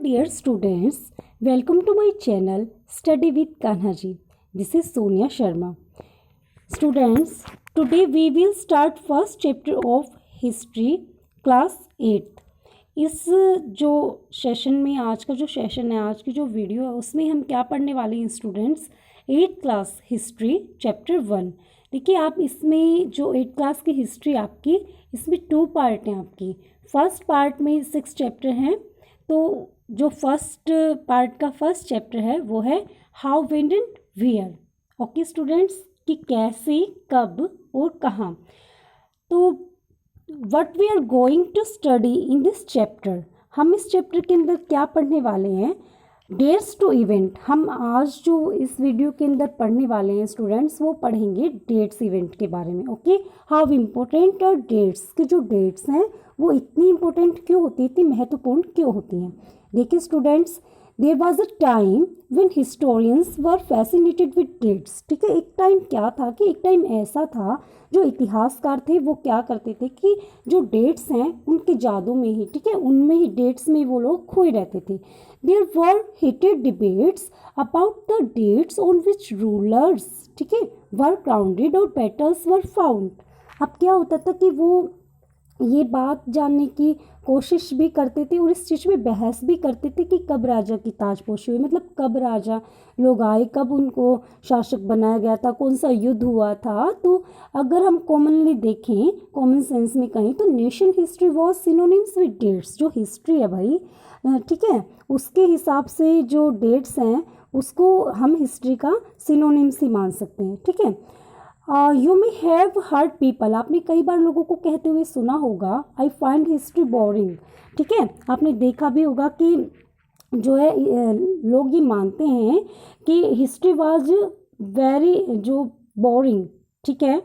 dear students, welcome to my channel Study with Kanhaji. This is Sonia Sharma. Students, today we will start first chapter of history class 8. इस जो session में आज का जो session है, आज की जो वीडियो है, उसमें हम क्या पढ़ने वाले हैं students? 8th class history chapter 1. देखिए आप इसमें जो 8th क्लास की हिस्ट्री आपकी, इसमें 2 पार्ट हैं आपकी. फर्स्ट पार्ट में 6 चैप्टर हैं. तो जो फर्स्ट पार्ट का फर्स्ट चैप्टर है वो है how, when and where. Okay students, कि कैसे, कब और कहाँ. तो what we are going to study in this chapter, हम इस चैप्टर के अंदर क्या पढ़ने वाले हैं? Dates to event. हम आज जो इस वीडियो के अंदर पढ़ने वाले हैं स्टूडेंट्स, वो पढ़ेंगे डेट्स इवेंट के बारे में. ओके, हाउ इम्पोर्टेंट और डेट्स, के जो डेट्स हैं वो इतनी इम्पोर्टेंट क्यों होती है, इतनी महत्वपूर्ण क्यों होती हैं. देखिए students, there was a time when historians were fascinated with dates. ठीक है, एक टाइम क्या था कि एक टाइम ऐसा था जो इतिहासकार थे वो क्या करते थे कि जो डेट्स हैं उनके जादू में ही, ठीक है, उनमें ही डेट्स में वो लोग खोए रहते थे. There were heated debates about the dates on which rulers, ठीक है, वर क्राउडेड और बैटल्स वर फाउंड. अब क्या होता था कि वो ये बात जानने की कोशिश भी करते थे और इस चीज़ में बहस भी करते थे कि कब राजा की ताजपोशी हुई, मतलब कब राजा लोग आए, कब उनको शासक बनाया गया था, कौन सा युद्ध हुआ था. तो अगर हम कॉमनली देखें, कॉमन सेंस में कहें तो nation history was synonyms with dates. जो हिस्ट्री है भाई, ठीक है, उसके हिसाब से जो डेट्स हैं उसको हम हिस्ट्री का सिनोनिम्स ही मान सकते हैं. ठीक है, you may have heard people, आपने कई बार लोगों को कहते हुए सुना होगा, आई फाइंड हिस्ट्री बोरिंग. ठीक है, आपने देखा भी होगा कि जो है लोग ये मानते हैं कि हिस्ट्री वाज वेरी जो बोरिंग, ठीक है,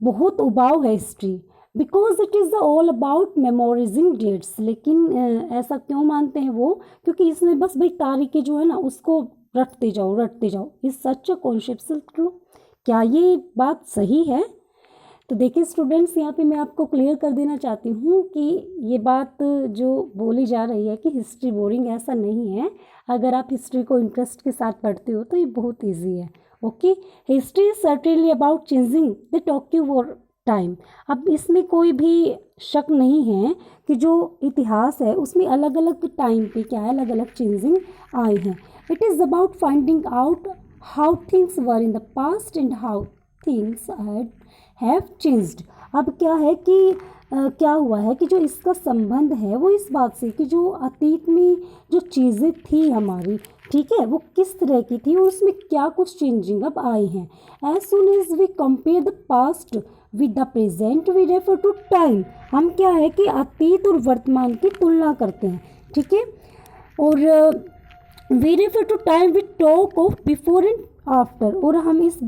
बहुत उबाऊ है history, because it is all about memorising dates. लेकिन ऐसा क्यों मानते हैं वो? क्योंकि इसमें बस भाई तारीखें जो है ना उसको रटते जाओ. Is such a concept true? क्या ये बात सही है? तो देखिए स्टूडेंट्स, यहाँ पे मैं आपको क्लियर कर देना चाहती हूँ कि ये बात जो बोली जा रही है कि हिस्ट्री बोरिंग, ऐसा नहीं है. अगर आप हिस्ट्री को इंटरेस्ट के साथ पढ़ते हो तो ये बहुत इजी है. Okay, history is certainly about changing the टॉक्यू टाइम. अब इसमें कोई भी शक नहीं है कि जो इतिहास है उसमें अलग अलग टाइम पे क्या है, अलग अलग चेंजिंग आए हैं. It is about finding out how things were in the past and how things have changed. अब क्या है कि क्या हुआ है कि जो इसका संबंध है वो इस बात से कि जो अतीत में जो चीज़ें थी हमारी, ठीक है, वो किस तरह की थी और उसमें क्या कुछ चेंजिंग अब आई हैं. As soon as we compare the past with the present we refer to time. हम क्या है कि अतीत और वर्तमान की तुलना करते हैं. ठीक है, और we refer to time with talk of before and after. और हम इस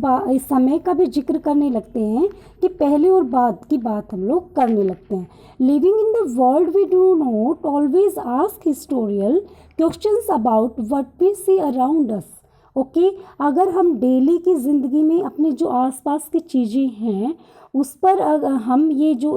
समय का भी जिक्र करने लगते हैं कि पहले और बाद की बात हम लोग करने लगते हैं. Living in the world we do not always ask historial questions about what we see around us. Okay, अगर हम डेली की ज़िंदगी में अपने जो आसपास की चीज़ें हैं उस पर हम ये जो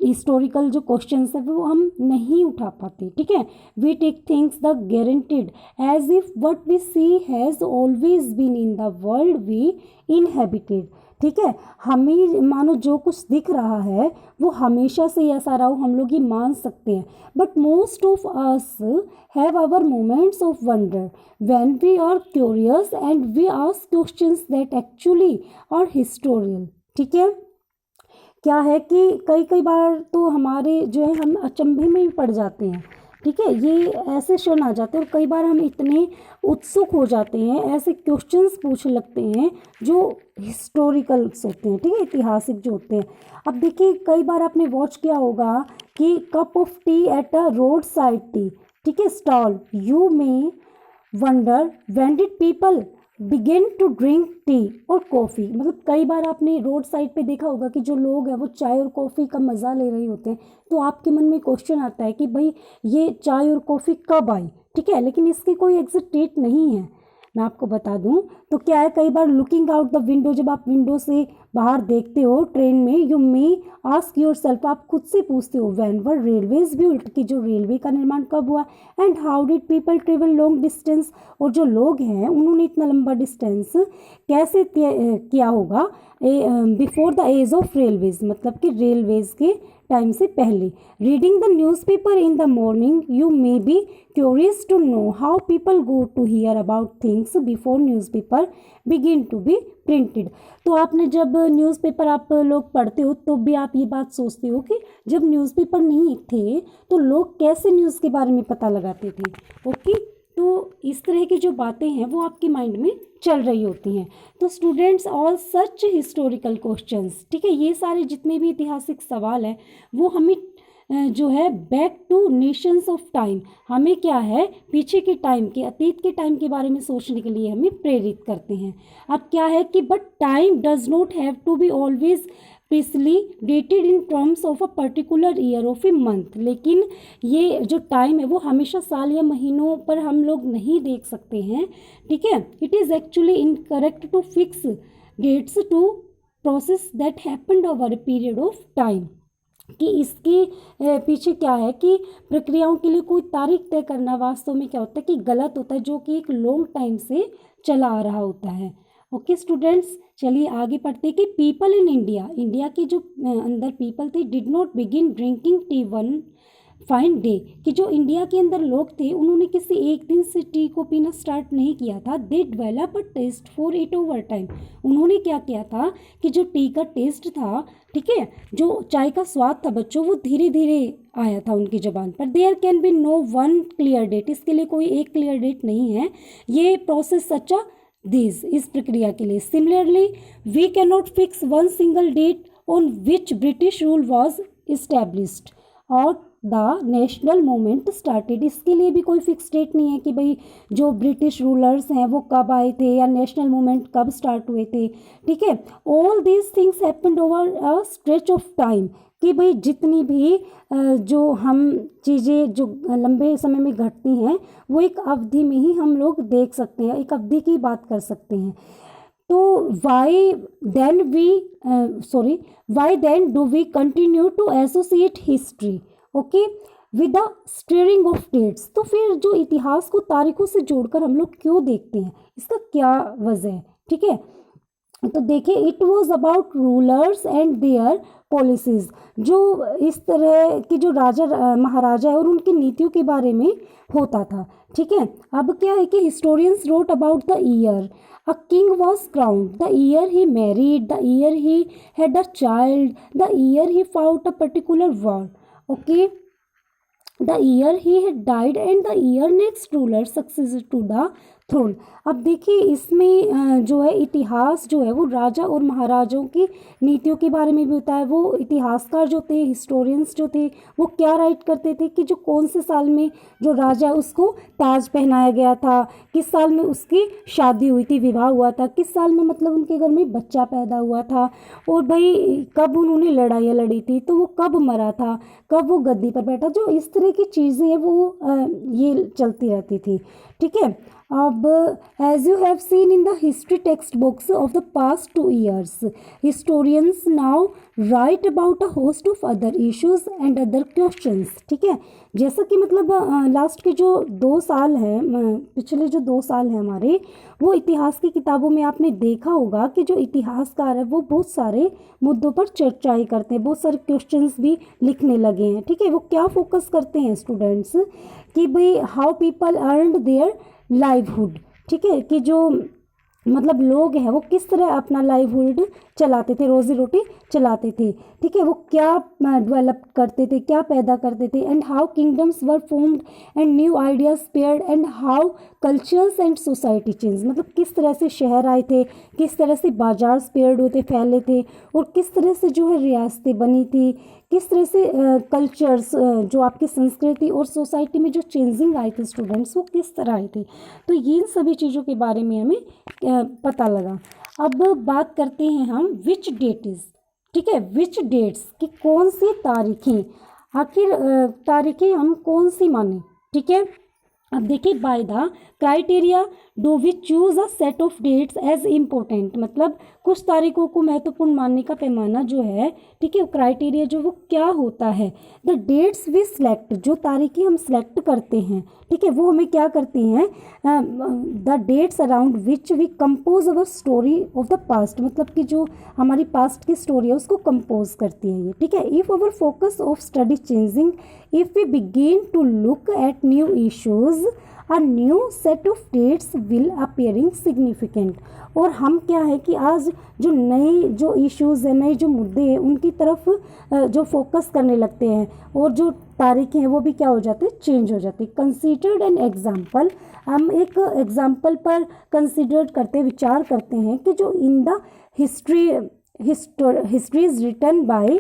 हिस्टोरिकल जो क्वेश्चंस है वो हम नहीं उठा पाते. ठीक है, we take things the guaranteed as if what we see has always been in the world we inhabited. ठीक है, हमें मानो जो कुछ दिख रहा है वो हमेशा से ऐसा रहा हो, हम लोग ये मान सकते हैं. But most of us have our moments of wonder when we are curious and we ask questions that actually are historial. ठीक है, क्या है कि कई बार तो हमारे जो है हम अचंभे में भी पड़ जाते हैं. ठीक है, ये ऐसे क्षण आ जाते हैं और कई बार हम इतने उत्सुक हो जाते हैं, ऐसे क्वेश्चंस पूछने लगते हैं जो हिस्टोरिकल्स होते हैं, ठीक है, ऐतिहासिक जो होते हैं. अब देखिए कई बार आपने वॉच किया होगा कि cup of tea at a road side tea, ठीक है, stall, you may wonder when did people begin to drink tea और कॉफ़ी. मतलब कई बार आपने रोड साइड पे देखा होगा कि जो लोग हैं वो चाय और कॉफ़ी का मज़ा ले रहे होते हैं. तो आपके मन में क्वेश्चन आता है कि भाई ये चाय और कॉफ़ी कब आई. ठीक है, लेकिन इसकी कोई एग्जैक्ट डेट नहीं है. मैं आपको बता दूं तो क्या है, कई बार लुकिंग आउट द विंडो, जब आप विंडो से बाहर देखते हो ट्रेन में, you may ask your self, आप खुद से पूछते हो, व्हेन वर रेलवेज बिल्ट, कि जो रेलवे का निर्माण कब हुआ, and how did people travel long distance, और जो लोग हैं उन्होंने इतना लंबा डिस्टेंस कैसे किया होगा before the age of railways, मतलब कि रेलवेज के टाइम से पहले। Reading the newspaper in the morning you may be curious to know how people go to hear about things before newspaper begin to be printed. तो आपने जब newspaper आप लोग पढ़ते हो तो भी आप ये बात सोचते हो कि जब न्यूज़पेपर नहीं थे तो लोग कैसे न्यूज़ के बारे में पता लगाते थे। ओके, तो इस तरह की जो बातें हैं वो आपके माइंड में चल रही होती हैं। तो students, all such historical questions, ठीक है, ये सारे जितने भी ऐतिहासिक सवाल हैं वो हमें जो है back two nations of time, हमें क्या है पीछे के टाइम के, अतीत के टाइम के बारे में सोचने के लिए हमें प्रेरित करते हैं। अब क्या है कि but time does not have to be always precisely dated in terms of a particular year of a month, लेकिन ये जो टाइम है वो हमेशा साल या महीनों पर हम लोग नहीं देख सकते हैं, ठीक है। It is actually incorrect to fix dates to process that happened over a period of time, कि इसके पीछे क्या है कि प्रक्रियाओं के लिए कोई तारीख तय करना वास्तव में क्या होता है कि गलत होता है, जो कि एक लॉन्ग टाइम से चला आ रहा होता है। ओके स्टूडेंट्स, चलिए आगे पढ़ते हैं कि पीपल इन इंडिया, इंडिया के जो अंदर पीपल थे did not begin drinking tea one fine day, कि जो इंडिया के अंदर लोग थे उन्होंने किसी एक दिन से टी को पीना स्टार्ट नहीं किया था। They develop a taste for it over time, उन्होंने क्या किया था कि जो टी का टेस्ट था, ठीक है, जो चाय का स्वाद था बच्चों, वो धीरे धीरे आया था उनकी ज़बान पर। There can be no one clear date, इसके लिए कोई एक क्लियर डेट नहीं है, ये प्रोसेस सच्चा दिस, इस प्रक्रिया के लिए। Similarly we can not fix one single date on which British rule was established और द नेशनल मूवमेंट स्टार्टेड, इसके लिए भी कोई फिक्स डेट नहीं है कि भाई जो ब्रिटिश रूलर्स हैं वो कब आए थे या नेशनल मूवमेंट कब स्टार्ट हुए थे, ठीक है। All these things happened over a stretch of time, कि भाई जितनी भी जो हम चीज़ें जो लंबे समय में घटती हैं वो एक अवधि में ही हम लोग देख सकते हैं, एक अवधि की बात कर सकते हैं। तो why then do we continue to associate history, okay, with the steering of dates, तो फिर जो इतिहास को तारीखों से जोड़कर हम लोग क्यों देखते हैं, इसका क्या वजह है, ठीक है। तो देखिए, it was about rulers and their policies, जो इस तरह की जो राजा महाराजा है और उनकी नीतियों के बारे में होता था, ठीक है। अब क्या है कि historians wrote about the year a king was crowned, the year he married, the year he had a child, the year he fought a particular war, okay, the year he had died and the year next ruler successor to the throne. अब देखिए इसमें जो है इतिहास जो है वो राजा और महाराजाओं की नीतियों के बारे में भी होता है। वो इतिहासकार जो थे, हिस्टोरियंस जो थे, वो क्या राइट करते थे कि जो कौन से साल में जो राजा है उसको ताज पहनाया गया था, किस साल में उसकी शादी हुई थी, विवाह हुआ था, किस साल में मतलब उनके घर में बच्चा पैदा हुआ था, और भाई कब उन्होंने लड़ाइयाँ लड़ी थी, तो वो कब मरा था, कब वो गद्दी पर बैठा, जो इस तरह की चीज़ें हैं वो ये चलती रहती थी, ठीक है। अब as you have seen in the history textbooks of the past 2 years, historians now write about a host of other issues and other questions, ठीक है। जैसा कि मतलब लास्ट के जो 2 साल हैं, पिछले जो 2 साल हैं हमारे, वो इतिहास की किताबों में आपने देखा होगा कि जो इतिहासकार है वो बहुत सारे मुद्दों पर चर्चाएं करते हैं, बहुत सारे क्वेश्चंस भी लिखने लगे हैं, ठीक है। वो क्या फोकस करते हैं स्टूडेंट्स कि भाई how people earned their livelihood, ठीक है, कि जो मतलब लोग हैं वो किस तरह अपना लाइवहुड चलाते थे, रोजी रोटी चलाते थे, ठीक है, वो क्या डेवलप करते थे, क्या पैदा करते थे, and how kingdoms were formed and new ideas spared and how cultures and society change, मतलब किस तरह से शहर आए थे, किस तरह से बाजार स्पेयर्ड होते फैले थे, और किस तरह से जो है रियासतें बनी थी, किस तरह से कल्चर्स जो आपकी संस्कृति और सोसाइटी में जो चेंजिंग आई थी स्टूडेंट्स, वो किस तरह आई थी। तो ये सभी चीज़ों के बारे में हमें पता लगा। अब बात करते हैं हम विच डेट इज़, ठीक है, विच डेट्स की कौन सी तारीखें, आखिर तारीखें हम कौन सी माने, ठीक है। अब देखिए, by the criteria do we choose a set of dates as important, मतलब कुछ तारीखों को महत्वपूर्ण मानने का पैमाना जो है, ठीक है, क्राइटेरिया जो वो क्या होता है। द डेट्स वी सिलेक्ट, जो तारीखें हम सिलेक्ट करते हैं, ठीक है, वो हमें क्या करती हैं, the dates around which we compose our story of the past, मतलब कि जो हमारी पास्ट की स्टोरी है उसको कंपोज करती है ये, ठीक है। If our focus of study changing, if we begin to look at new issues, a new set of dates will appearing significant। और हम क्या है कि आज जो नए जो इश्यूज़ हैं, नए जो मुद्दे हैं, उनकी तरफ जो फोकस करने लगते हैं और जो तारीखें हैं वो भी क्या हो जाती है, चेंज हो जाती है। कंसीडर्ड एन एग्जाम्पल, हम एक एग्जाम्पल पर कंसिडर करते, विचार करते हैं कि जो in the history is written by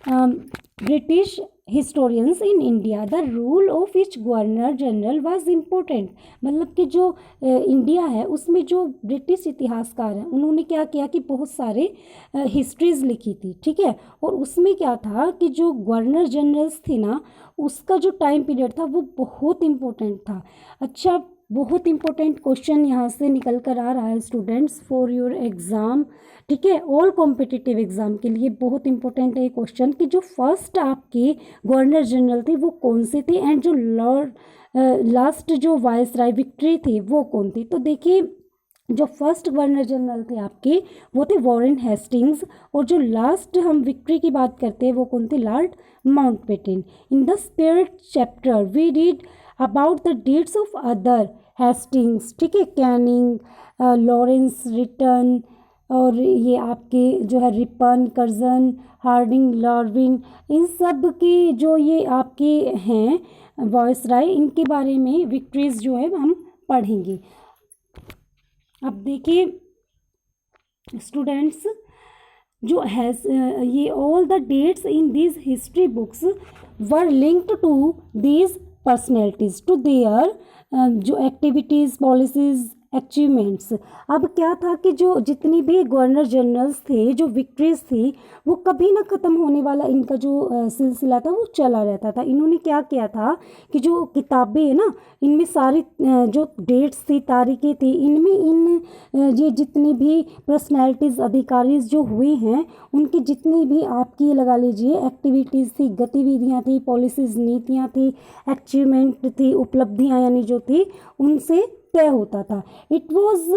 British historians in India, the rule of each governor general was important। मतलब कि जो इंडिया है उसमें जो ब्रिटिश इतिहासकार हैं उन्होंने क्या किया कि बहुत सारे हिस्ट्रीज लिखी थी, ठीक है, और उसमें क्या था कि जो गवर्नर जनरल्स थे ना, उसका जो टाइम पीरियड था वो बहुत इम्पोर्टेंट था। अच्छा, बहुत इम्पोर्टेंट क्वेश्चन यहाँ से निकल कर आ रहा है स्टूडेंट्स फॉर योर एग्ज़ाम, ठीक है, ऑल कॉम्पिटिटिव एग्ज़ाम के लिए बहुत इंपॉर्टेंट है ये क्वेश्चन कि जो फर्स्ट आपके गवर्नर जनरल थे वो कौन से थे एंड जो लास्ट जो वायसराय विक्ट्री थी वो कौन थी। तो देखिए, जो फर्स्ट गवर्नर जनरल थे आपके वो थे वॉरेन हेस्टिंग्स, और जो लास्ट हम विक्ट्री की बात करते हैं वो कौन थे, Lord Mountbatten. In the spirit chapter we read about the dates of other Hastings, ठीक है, कैनिंग, लॉरेंस, रिटन, और ये आपके जो है रिपन, कर्जन, हार्डिंग, लार्विन, इन सब की जो ये आपके हैं वॉइसराय, इनके बारे में विक्ट्रीज जो है हम पढ़ेंगे। अब देखिए स्टूडेंट्स, जो हैज़ ये all the dates in these history books were linked to these personalities to their जो एक्टिविटीज़, पॉलिसीज़, अचीवमेंट्स। अब क्या था कि जो जितनी भी गवर्नर जनरल्स थे, जो विक्ट्रीज थी, वो कभी ना ख़त्म होने वाला इनका जो सिलसिला था वो चला रहता था। इन्होंने क्या किया था कि जो किताबें है ना, इनमें सारी जो डेट्स थी, तारीखें थी, इनमें ये जितनी भी पर्सनैलिटीज़, अधिकारीज जो हुए हैं, उनकी जितनी भी आपकी लगा लीजिए एक्टिविटीज़ थी, गतिविधियाँ थी, पॉलिसीज़, नीतियाँ थी, अचीवमेंट थी, उपलब्धियाँ यानी जो थी, उनसे तय होता था। It was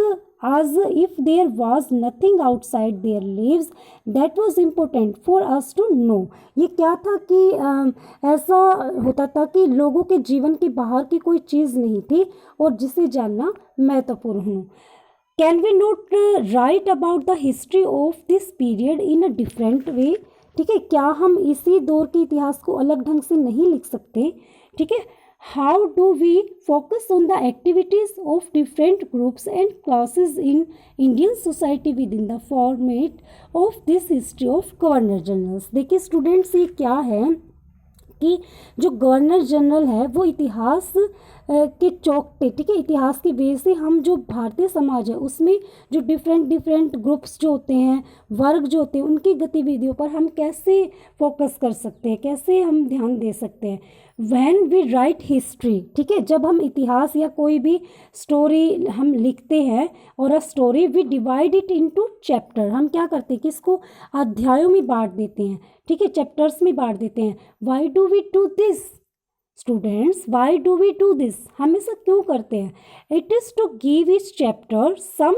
as if there was nothing outside their lives that was important for us to know। ये क्या था कि ऐसा होता था कि लोगों के जीवन के बाहर की कोई चीज़ नहीं थी और जिसे जानना महत्वपूर्ण हो। Can we not write about the history of this period in a different way, ठीक है, क्या हम इसी दौर के इतिहास को अलग ढंग से नहीं लिख सकते, ठीक है। How do we focus on the activities of different groups and classes in Indian society within the format of this history of governor generals। देखिए स्टूडेंट्स, ये क्या है कि जो गवर्नर जनरल है वो इतिहास के चौक पे, ठीक है, इतिहास के वे से हम जो भारतीय समाज है उसमें जो डिफरेंट ग्रुप्स जो होते हैं, वर्ग जो होते हैं, उनकी गतिविधियों पर हम कैसे फोकस कर सकते हैं, कैसे हम ध्यान दे सकते हैं। व्हेन वी राइट हिस्ट्री, ठीक है, जब हम इतिहास या कोई भी स्टोरी हम लिखते हैं, और a story we divide it into chapter, हम क्या करते हैं कि इसको अध्यायों में बांट देते हैं, ठीक है, चैप्टर्स में बांट देते हैं। Why do we do this students, why do we do this, हम ऐसा क्यों करते हैं। It is to give each chapter some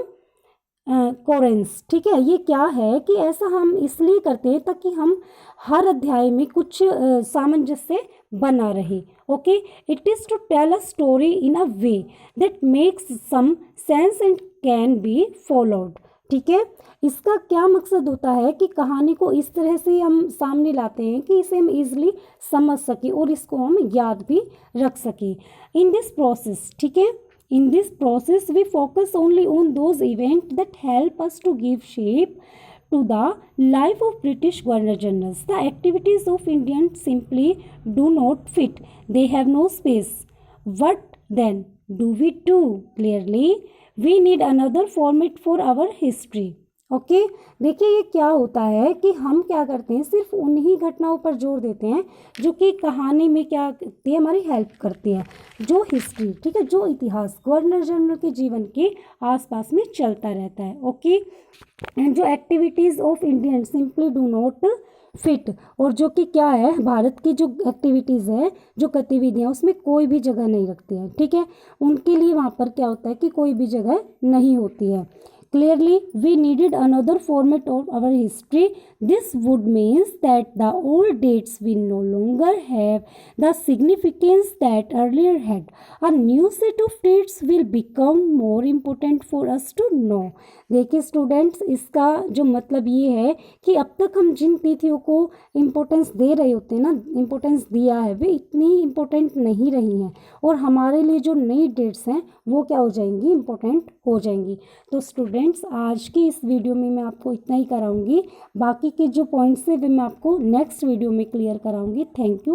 coherence, ठीक है, ये क्या है कि ऐसा हम इसलिए करते हैं ताकि हम हर अध्याय में कुछ सामंजस्य बना रहे। Okay, it is to tell a story in a way that makes some sense and can be followed, ठीक है। इसका क्या मकसद होता है कि कहानी को इस तरह से हम सामने लाते हैं कि इसे हम इजीली समझ सकें और इसको हम याद भी रख सकें। इन दिस प्रोसेस, ठीक है, in this process we focus only on those events that help us to give shape to the life of British governor generals। The activities of Indians simply do not fit, they have no space। What then do we do? Clearly we need another format for our history। Okay. देखिए ये क्या होता है कि हम क्या करते हैं, सिर्फ उन्हीं घटनाओं पर जोर देते हैं जो कि कहानी में क्या करती है, हमारी हेल्प करती है। जो हिस्ट्री, ठीक है, जो इतिहास गवर्नर जनरल के जीवन के आसपास में चलता रहता है। ओके। एंड जो activities of Indian simply do not fit, और जो कि क्या है, भारत की जो एक्टिविटीज़ है, जो गतिविधियाँ, उसमें कोई भी जगह नहीं रखती है, ठीक है। उनके लिए वहाँ पर क्या होता है कि कोई भी जगह नहीं होती है। Clearly, we needed another format of our history. This would mean that the old dates will no longer have the significance that earlier had. A new set of dates will become more important for us to know. देखिए students, इसका जो मतलब ये है कि अब तक हम जिन तिथियों को इम्पोर्टेंस दे रहे होते हैं ना, इम्पोर्टेंस दिया है, वे इतनी इम्पोर्टेंट नहीं रही हैं, और हमारे लिए जो नई डेट्स हैं वो क्या हो जाएंगी, इम्पोर्टेंट हो जाएंगी। तो स्टूडेंट्स, आज की इस वीडियो में मैं आपको इतना ही कराऊंगी, बाकी के जो पॉइंट्स हैं वे मैं आपको नेक्स्ट वीडियो में क्लियर कराऊंगी। Thank you.